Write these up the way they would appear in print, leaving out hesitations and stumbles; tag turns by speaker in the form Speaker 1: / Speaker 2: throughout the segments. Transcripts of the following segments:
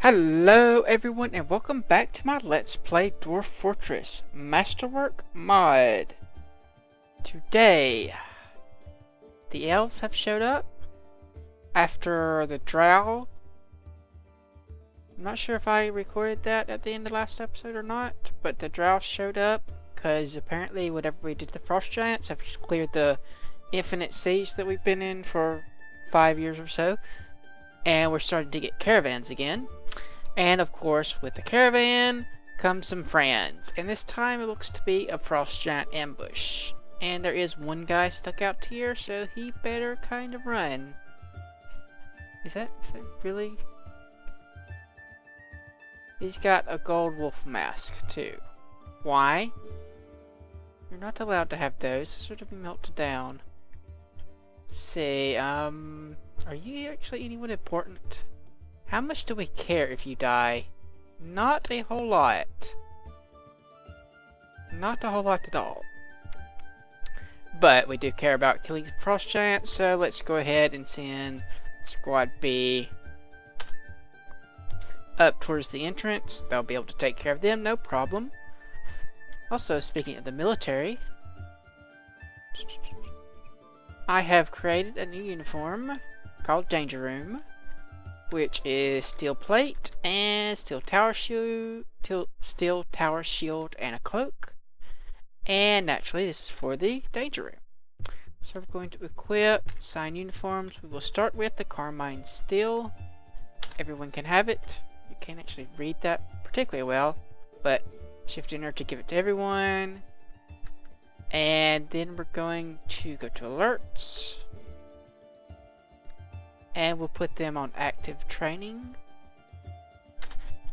Speaker 1: Hello everyone and welcome back to my Let's Play Dwarf Fortress Masterwork mod. Today, the elves have showed up after the drow. I'm not sure if I recorded that at the end of the last episode or not, but the drow showed up because apparently whatever we did to the frost giants have just cleared the infinite siege that we've been in for 5 years or so, and we're starting to get caravans again. And of course, with the caravan comes some friends, and this time it looks to be a frost giant ambush. And there is one guy stuck out here, so he better kind of run. Is that really? He's got a gold wolf mask too. Why? You're not allowed to have those. Those are to be melted down. Let's see, are you actually anyone important? How much do we care if you die? Not a whole lot. Not a whole lot at all. But we do care about killing frost giants, so let's go ahead and send Squad B up towards the entrance. They'll be able to take care of them, no problem. Also, speaking of the military, I have created a new uniform called Danger Room, which is steel plate and steel tower shield, and a cloak. And naturally, this is for the danger room. So we're going to equip, assign uniforms. We will start with the carmine steel. Everyone can have it. You can't actually read that particularly well, but shift enter to give it to everyone. And then we're going to go to alerts. And we'll put them on active training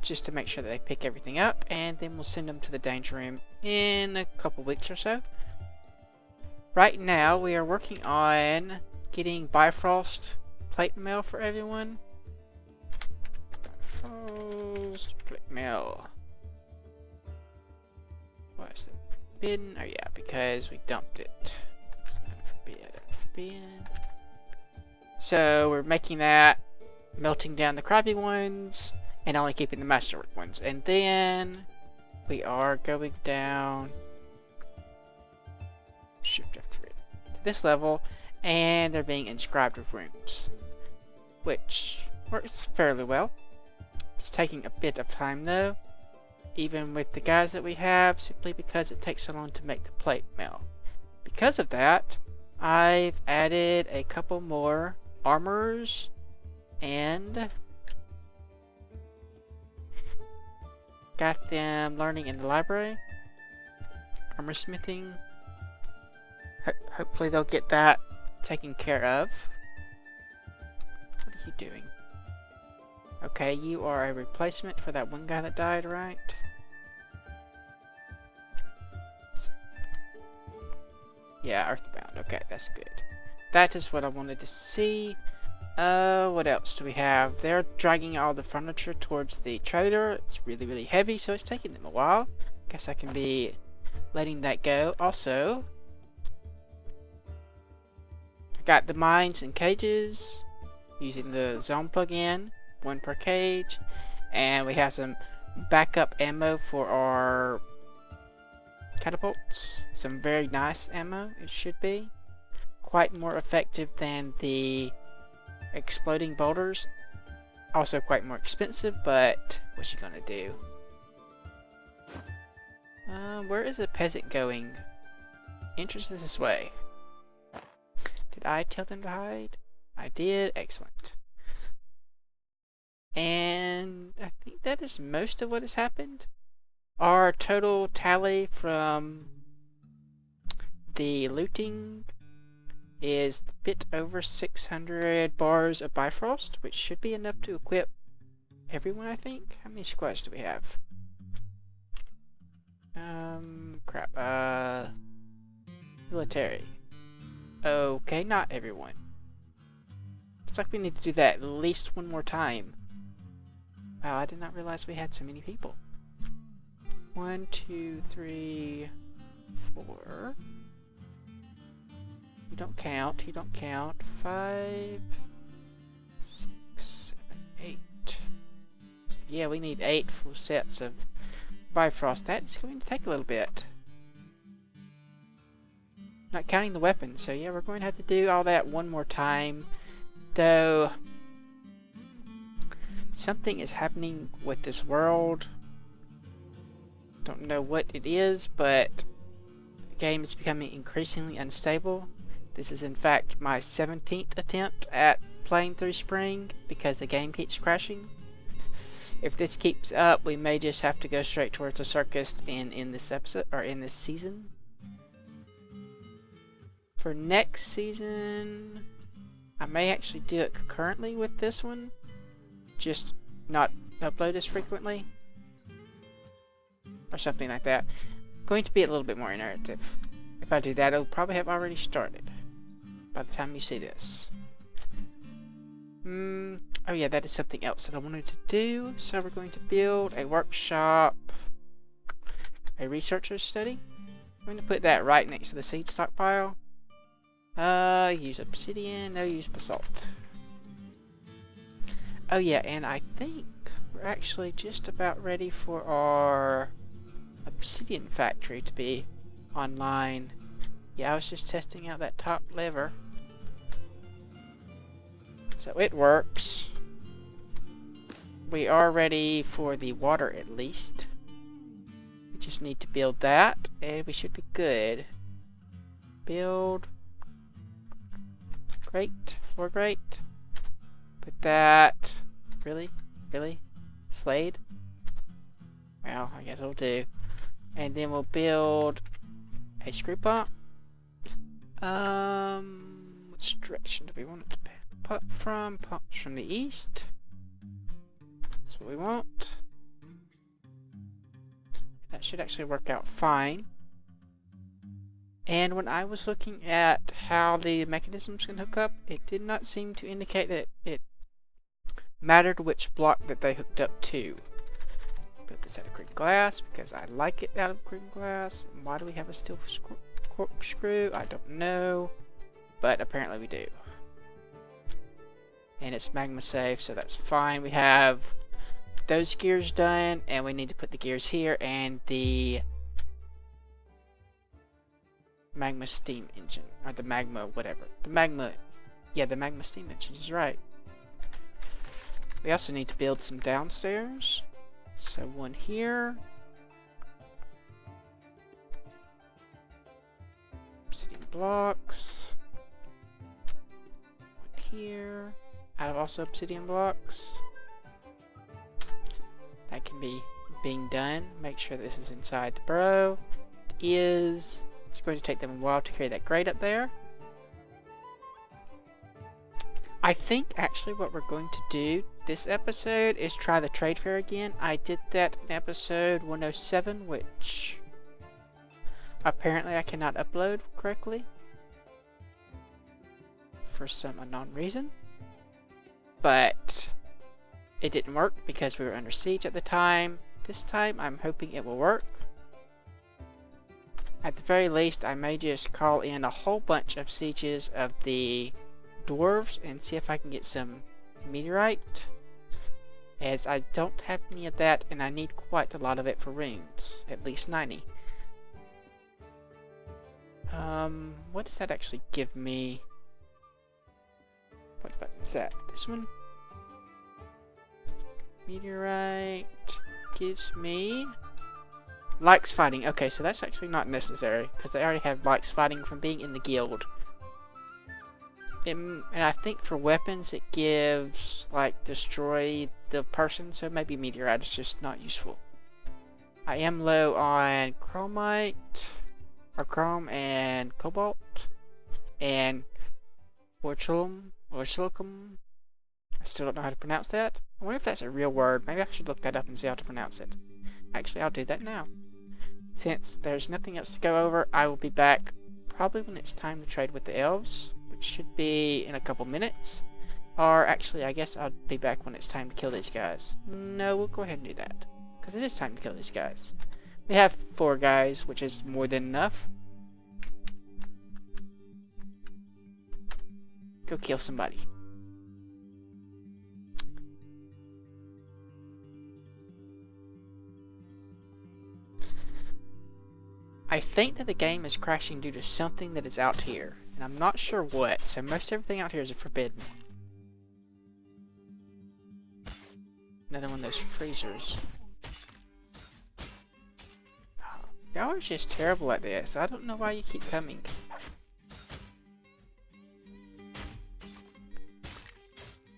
Speaker 1: just to make sure that they pick everything up, and then we'll send them to the danger room in a couple weeks or so. Right now we are working on getting Bifrost plate mail for everyone. Bifrost plate mail. Why is that forbidden? Oh yeah, because we dumped it. Unforbidden. So we're making that, melting down the crappy ones, and only keeping the Masterwork ones. And then we are going down Shift F3 to this level, and they're being inscribed with runes, which works fairly well. It's taking a bit of time though, even with the guys that we have, simply because it takes so long to make the plate mail. Because of that, I've added a couple more armors and got them learning in the library. Armor smithing. Hopefully they'll get that taken care of. What are you doing? Okay, you are a replacement for that one guy that died, right? Yeah, Earthbound. Okay, that's good. That is what I wanted to see. What else do we have? They're dragging all the furniture towards the trader. It's really, really heavy, so it's taking them a while. Guess I can be letting that go. Also, I got the mines and cages using the zone plugin, 1 per cage, and we have some backup ammo for our catapults. Some very nice ammo, it should be. Quite more effective than the exploding boulders. Also quite more expensive, but what's you gonna do? Where is the peasant going? Entrance is this way. Did I tell them to hide? I did. Excellent. And I think that is most of what has happened. Our total tally from the looting is a bit over 600 bars of Bifrost, which should be enough to equip everyone, I think. How many squads do we have? Military. Okay, not everyone. Looks like we need to do that at least one more time. Wow, I did not realize we had so many people. 1, 2, 3, 4. You don't count, you don't count. 5, 6, 7, 8. yeah, we need 8 full sets of Bifrost. That is going to take a little bit. Not counting the weapons, so yeah, we're going to have to do all that one more time. Though, something is happening with this world. Don't know what it is, but the game is becoming increasingly unstable. This is in fact my 17th attempt at playing through Spring because the game keeps crashing. If this keeps up, we may just have to go straight towards the circus in this episode or in this season. For next season, I may actually do it concurrently with this one, just not upload as frequently or something like that. Going to be a little bit more iterative. If I do that, it'll probably have already started by the time you see this. Oh yeah, that is something else that I wanted to do. So we're going to build a workshop, a researcher's study. I'm going to put that right next to the seed stockpile. Use obsidian, no use basalt. Oh yeah, and I think we're actually just about ready for our obsidian factory to be online. Yeah, I was just testing out that top lever. So it works. We are ready for the water at least. We just need to build that and we should be good. Build. Great. Floor grate. Put that. Really? Really? Slade? Well, I guess it'll do. And then we'll build a screw pump. Which direction do we want it to pump from? Pumps from the east. That's what we want. That should actually work out fine. And when I was looking at how the mechanisms can hook up, it did not seem to indicate that it mattered which block that they hooked up to. Built this out of green glass because I like it out of green glass. And why do we have a steel corkscrew? I don't know, but apparently we do. And it's magma safe, so that's fine. We have those gears done, and we need to put the gears here and the magma steam engine, or the magma whatever. The magma steam engine is right. We also need to build some downstairs. So one here. Obsidian blocks. One here. Out of also obsidian blocks. That can be being done. Make sure this is inside the burrow. It is. It's going to take them a while to carry that grate up there. I think actually what we're going to do this episode is try the trade fair again. I did that in episode 107, which apparently I cannot upload correctly for some unknown reason. But it didn't work because we were under siege at the time. This time I'm hoping it will work. At the very least, I may just call in a whole bunch of sieges of the dwarves and see if I can get some meteorite, as I don't have any of that and I need quite a lot of it for runes, at least 90. What does that actually give me? What button is that? This one? Meteorite gives me likes fighting. Okay, so that's actually not necessary because they already have likes fighting from being in the guild. And I think for weapons it gives like destroy the person, so maybe meteorite is just not useful. I am low on chromite, or chrome and cobalt, and orchilum. I still don't know how to pronounce that. I wonder if that's a real word. Maybe I should look that up and see how to pronounce it. Actually, I'll do that now. Since there's nothing else to go over, I will be back probably when it's time to trade with the elves, which should be in a couple minutes. Or actually, I guess I'll be back when it's time to kill these guys. No, we'll go ahead and do that, because it is time to kill these guys. We have 4 guys, which is more than enough. Go kill somebody. I think that the game is crashing due to something that is out here, and I'm not sure what, so most everything out here is forbidden. Another one of those freezers. Y'all are just terrible at this. I don't know why you keep coming.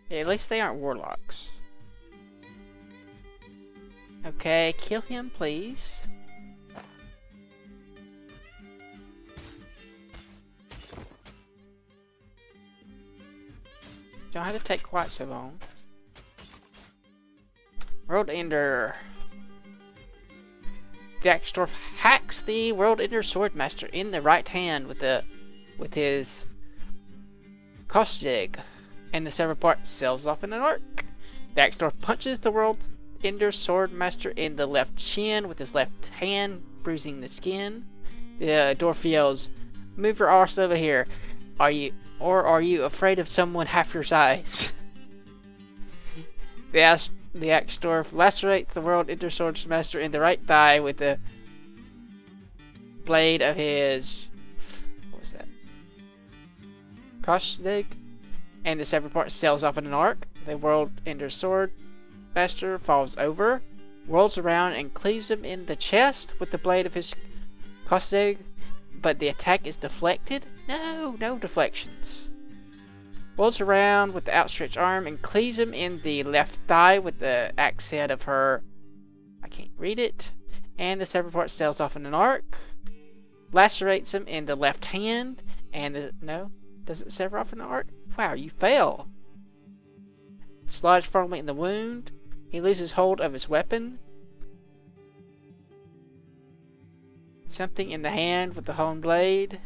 Speaker 1: Yeah, at least they aren't warlocks. Okay, kill him, please. Don't have to take quite so long. World Ender. The Dwarf hacks the World Ender Swordmaster in the right hand with his Kostig, and the severed part sails off in an arc. The Dwarf punches the World Ender Swordmaster in the left shin with his left hand, bruising the skin. The dwarf yells, "Move your arse over here. Are you afraid of someone half your size?" The Dwarf lacerates the World Ender Swordmaster in the right thigh with the blade of his... what was that? Kostig, and the severed part sails off in an arc. The World Ender Swordmaster falls over, rolls around, and cleaves him in the chest with the blade of his Kostig, but the attack is deflected. No deflections. Rolls around with the outstretched arm and cleaves him in the left thigh with the axe head of her... I can't read it. And the severed part sails off in an arc. Lacerates him in the left hand. And no? Does it sever off in an arc? Wow, you fail. Slides firmly in the wound. He loses hold of his weapon. Something in the hand with the honed blade.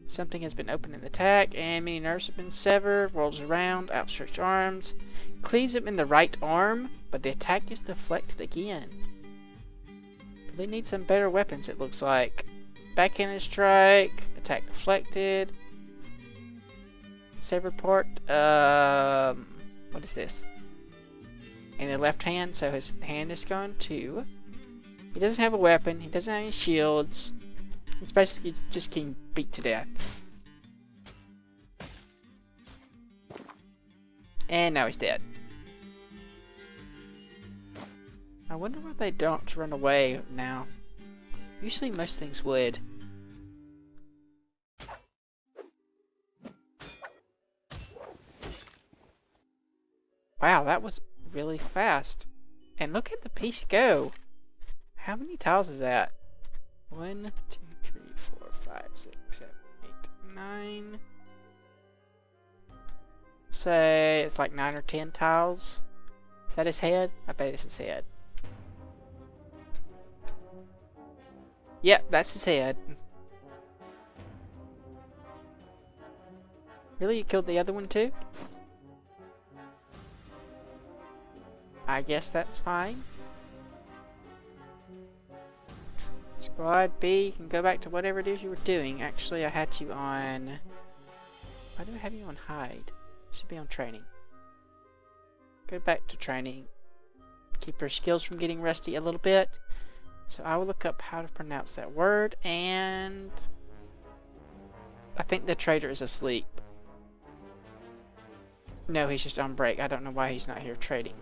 Speaker 1: Something has been opened in the attack, and many nerves have been severed. Rolls around, outstretched arms. Cleaves him in the right arm, but the attack is deflected again. They need some better weapons, it looks like. Backhanded strike, attack deflected. Severed part, what is this? In the left hand, so his hand is gone too. He doesn't have a weapon, he doesn't have any shields. It's basically just getting beat to death. And now he's dead. I wonder why they don't run away now. Usually most things would. Wow, that was really fast. And look at the piece go. How many tiles is that? 1, 2, 3, 4, 5, 6, 7, 8, 9. Say it's like 9 or 10 tiles. Is that his head? I bet it's his head. Yep, that's his head. Really? You killed the other one too? I guess that's fine. Squad B, you can go back to whatever it is you were doing. Actually, I had you on... Why do I have you on hide? It should be on training. Go back to training. Keep your skills from getting rusty a little bit. So I will look up how to pronounce that word, and... I think the trader is asleep. No, he's just on break. I don't know why he's not here trading.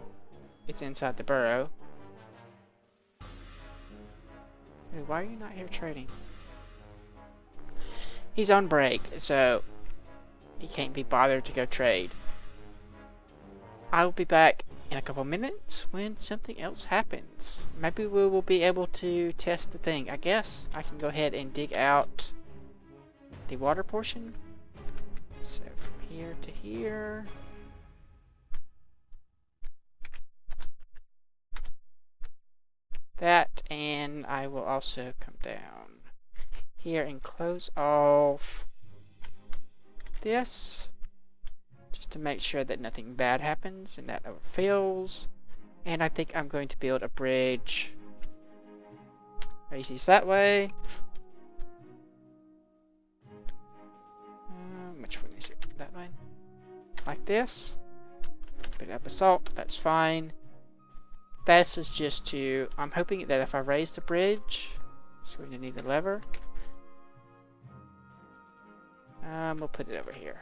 Speaker 1: It's inside the burrow. Hey, why are you not here trading? He's on break, so he can't be bothered to go trade. I will be back in a couple minutes when something else happens. Maybe we will be able to test the thing. I guess I can go ahead and dig out the water portion. So from here to here. That, and I will also come down here and close off this, just to make sure that nothing bad happens and that fails. And I think I'm going to build a bridge races that way. Which one is it? That one? Like this. Bit of basalt, that's fine. this is just to, I'm hoping that if I raise the bridge, it's going to need a lever. We'll put it over here.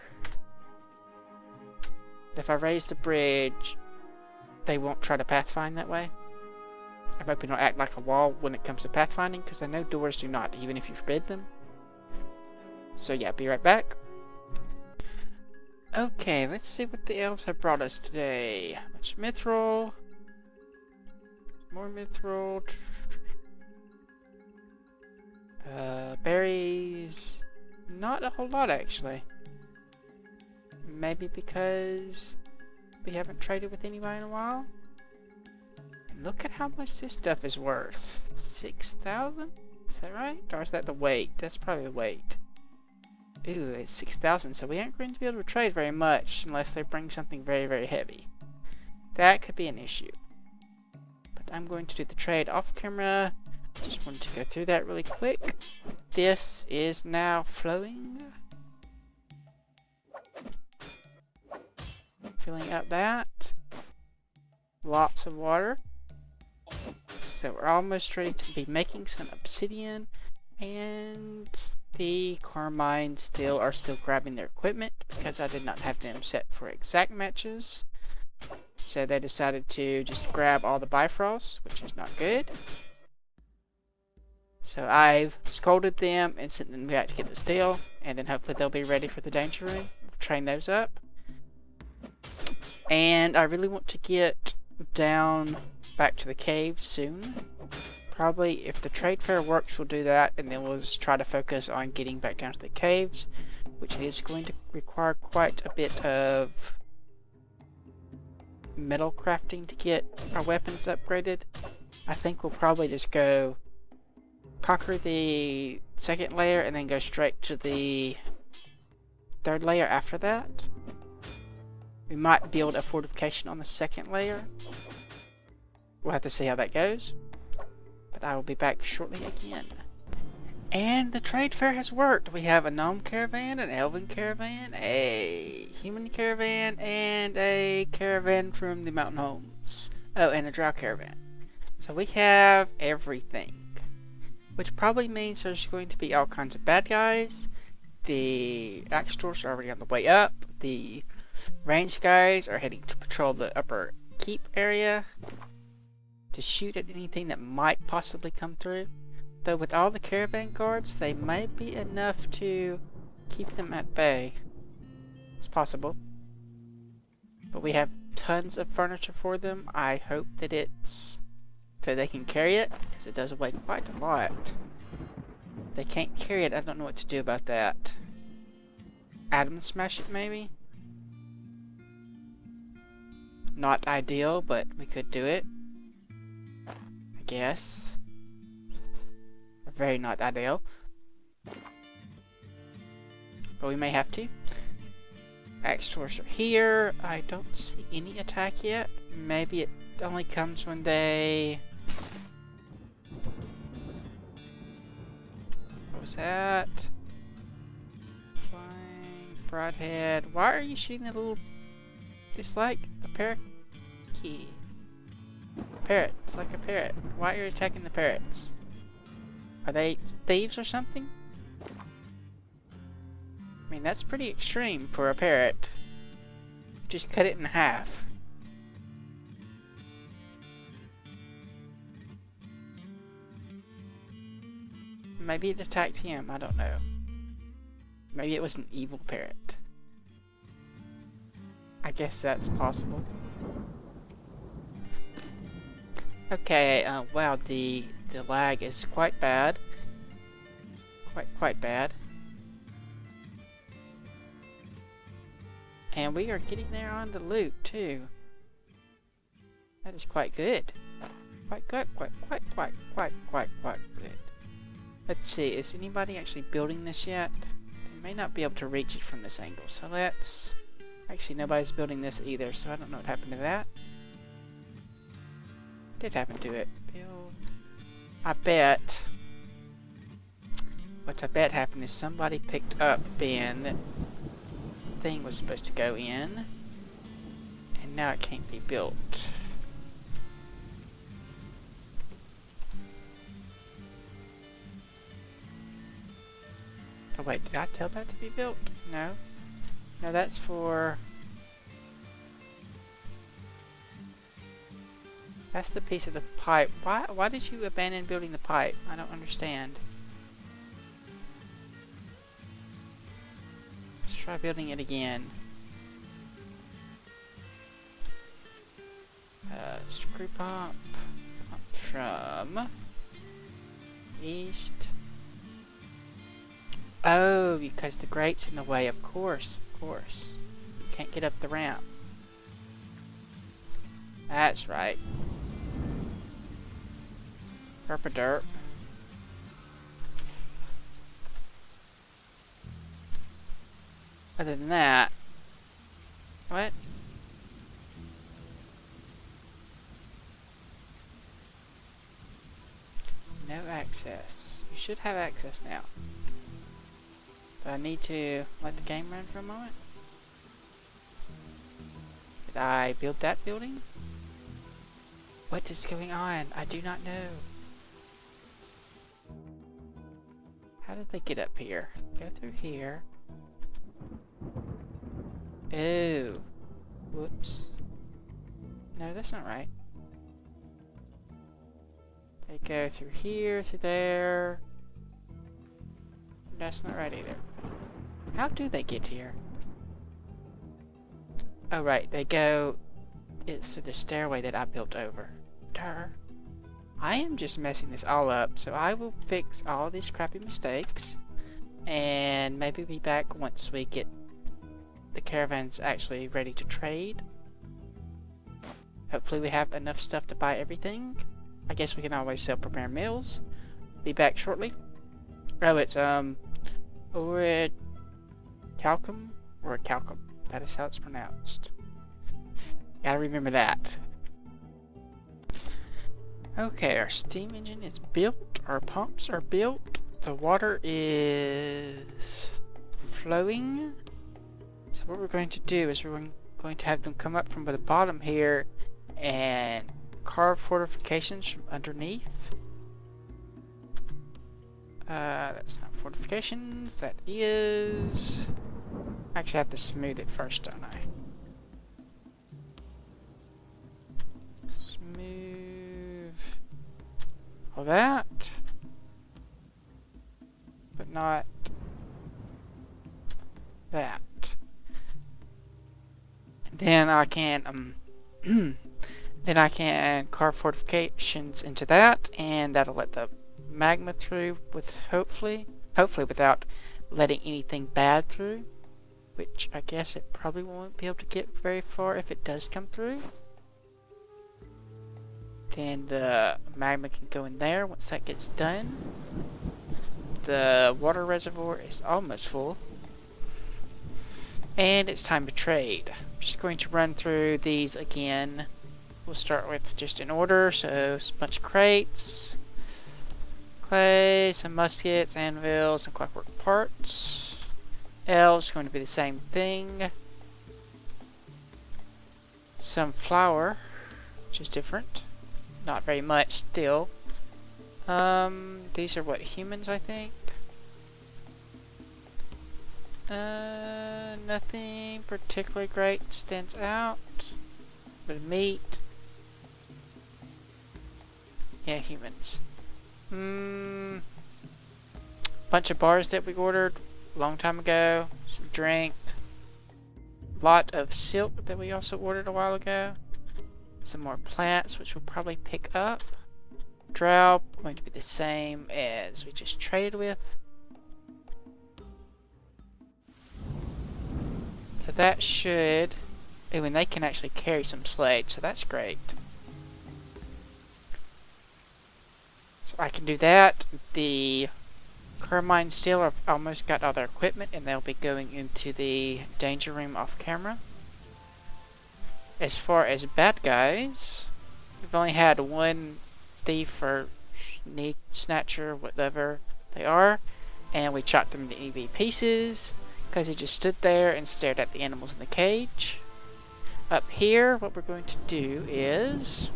Speaker 1: If I raise the bridge, they won't try to pathfind that way. I'm hoping it'll act like a wall when it comes to pathfinding, because I know doors do not, even if you forbid them. So yeah, be right back. Okay, let's see what the elves have brought us today. Much mithril. More mithril. Berries. Not a whole lot, actually. Maybe because we haven't traded with anybody in a while. And look at how much this stuff is worth. 6,000? Is that right? Or is that the weight? That's probably the weight. Ooh, it's 6,000, so we aren't going to be able to trade very much unless they bring something very, very heavy. That could be an issue. But I'm going to do the trade off camera. Just wanted to go through that really quick. This is now flowing. Filling up that. Lots of water. So we're almost ready to be making some obsidian. And the Carmine are still grabbing their equipment because I did not have them set for exact matches. So they decided to just grab all the Bifrost, which is not good. So I've scolded them and sent them back to get the steel, and then hopefully they'll be ready for the danger room. We'll train those up. And I really want to get down back to the cave soon. Probably if the trade fair works, we'll do that, and then we'll just try to focus on getting back down to the caves, which is going to require quite a bit of metal crafting to get our weapons upgraded. I think we'll probably just go conquer the second layer and then go straight to the third layer after that. We might build a fortification on the second layer. We'll have to see how that goes. But I will be back shortly again. And the trade fair has worked. We have a gnome caravan, an elven caravan, a human caravan, and a caravan from the mountain homes. Oh, and a drow caravan. So we have everything. Which probably means there's going to be all kinds of bad guys. The axe stores are already on the way up. The ranged guys are heading to patrol the upper keep area to shoot at anything that might possibly come through. Though with all the caravan guards, they may be enough to keep them at bay. It's possible. But we have tons of furniture for them. I hope that it's so they can carry it, because it does weigh quite a lot. If they can't carry it, I don't know what to do about that. Atom smash it, maybe? Not ideal, but we could do it. I guess. Very not ideal. But we may have to. Axe stores are here. I don't see any attack yet. Maybe it only comes when they... What was that? Flying broadhead. Why are you shooting that little... It's like a parakeet. Parrot. It's like a parrot. Why are you attacking the parrots? Are they thieves or something? I mean, that's pretty extreme for a parrot. Just cut it in half. Maybe it attacked him, I don't know. Maybe it was an evil parrot. I guess that's possible. Okay, wow, the lag is quite bad. Quite bad. And we are getting there on the loot, too. That is quite good. Quite good. Quite good. Let's see, is anybody actually building this yet? They may not be able to reach it from this angle, so let's... Actually, nobody's building this either, so I don't know what happened to that. Did happen to it. Build. I bet. What I bet happened is somebody picked up bin that thing was supposed to go in, and now it can't be built. wait, did I tell that to be built? No. No, that's for... That's the piece of the pipe. Why did you abandon building the pipe? I don't understand. Let's try building it again. Screw pump from east. Oh, because the grate's in the way, of course, of course. You can't get up the ramp. That's right. Derp. Other than that, what? No access. You should have access now. But I need to let the game run for a moment. Did I build that building? What is going on? I do not know. How did they get up here? Go through here. Oh. Whoops. No, that's not right. They go through here, through there. That's not right either. How do they get here? Oh, right. They go... It's through the stairway that I built over. Durr. I am just messing this all up, so I will fix all these crappy mistakes. And maybe be back once we get the caravans actually ready to trade. Hopefully we have enough stuff to buy everything. I guess we can always sell prepared meals. Be back shortly. Oh, it's Orid Calcum or Calcum. That is how it's pronounced. Gotta remember that. Okay, our steam engine is built. Our pumps are built. The water is flowing. So what we're going to do is we're going to have them come up from the bottom here and carve fortifications from underneath. That's not fortifications. That is... Actually, I have to smooth it first, don't I? Smooth all that, but not that. Then I can then I can carve fortifications into that, and that'll let the magma through with hopefully without letting anything bad through, which I guess it probably won't be able to get very far if it does come through. Then the magma can go in there once that gets done. The water reservoir is almost full. And it's time to trade. I'm just going to run through these again. We'll start with just in order. So, a bunch of crates, clay, some muskets, anvils, and clockwork parts. L is going to be the same thing. Some flour, which is different. Not very much still. These are what, humans, I think? Nothing particularly great stands out. Bit of meat. Yeah, humans. Bunch of bars that we ordered a long time ago. Some drink. Lot of silk that we also ordered a while ago. Some more plants, which we'll probably pick up. Drow, going to be the same as we just traded with. So that should... Oh, and they can actually carry some slate, so that's great. So I can do that. The Carmine Steel have almost got all their equipment, and they'll be going into the danger room off camera. As far as bad guys, we've only had one thief or sneak snatcher, whatever they are, and we chopped them into EV pieces because he just stood there and stared at the animals in the cage. Up here, what we're going to do is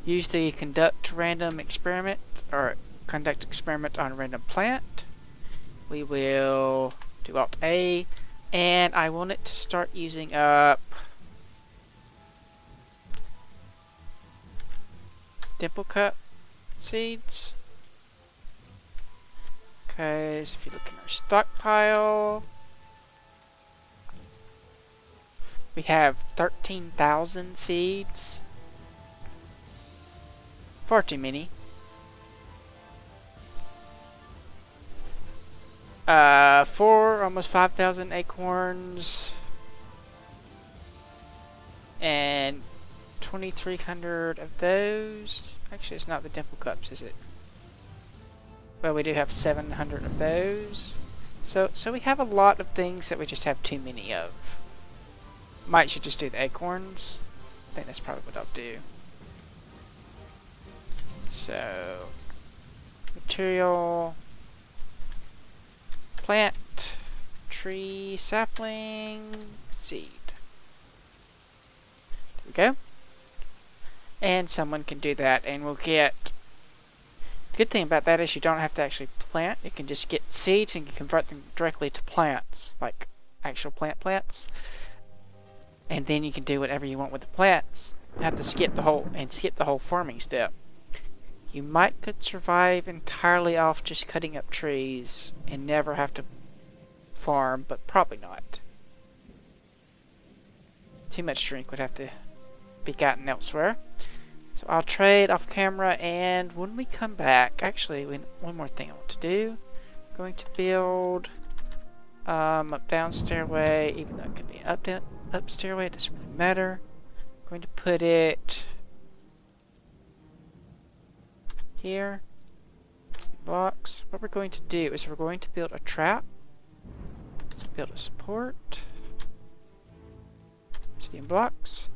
Speaker 1: use the conduct random experiment, or conduct experiment on random plant, we will do Alt A, and I want it to start using up dimple cup seeds. Okay, so if you look in our stockpile, we have 13,000 seeds. Far too many. almost 5,000 acorns. And 2,300 of those. Actually, it's not the dimple cups, is it? Well, we do have 700 of those. So we have a lot of things that we just have too many of. Might should just do the acorns. I think that's probably what I'll do. So, material, plant, tree, sapling, seed. There we go. And someone can do that, and we'll get... The good thing about that is you don't have to actually plant. You can just get seeds and you convert them directly to plants, like actual plants. And then you can do whatever you want with the plants. You have to skip the whole farming step. You could survive entirely off just cutting up trees and never have to farm, but probably not. Too much drink would have to be gotten elsewhere. So I'll trade off camera, and when we come back, actually, one more thing I want to do. I'm going to build up down stairway, even though it could be up stairway, it doesn't really matter. I'm going to put it here. Blocks. What we're going to do is we're going to build a trap. So build a support. Steel blocks.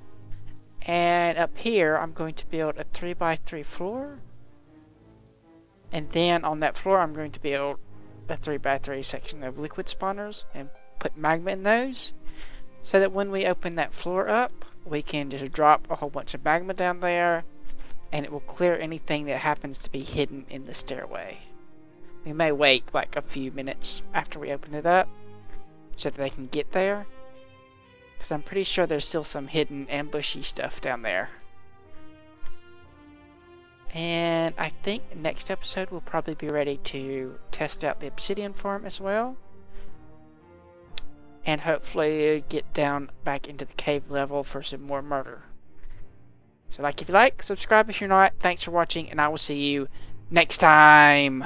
Speaker 1: And up here, I'm going to build a 3x3 floor. And then on that floor, I'm going to build a 3x3 section of liquid spawners and put magma in those. So that when we open that floor up, we can just drop a whole bunch of magma down there. And it will clear anything that happens to be hidden in the stairway. We may wait like a few minutes after we open it up so that they can get there. Because I'm pretty sure there's still some hidden ambushy stuff down there. And I think next episode we'll probably be ready to test out the obsidian farm as well. And hopefully get down back into the cave level for some more murder. So like if you like, subscribe if you're not. Thanks for watching, and I will see you next time.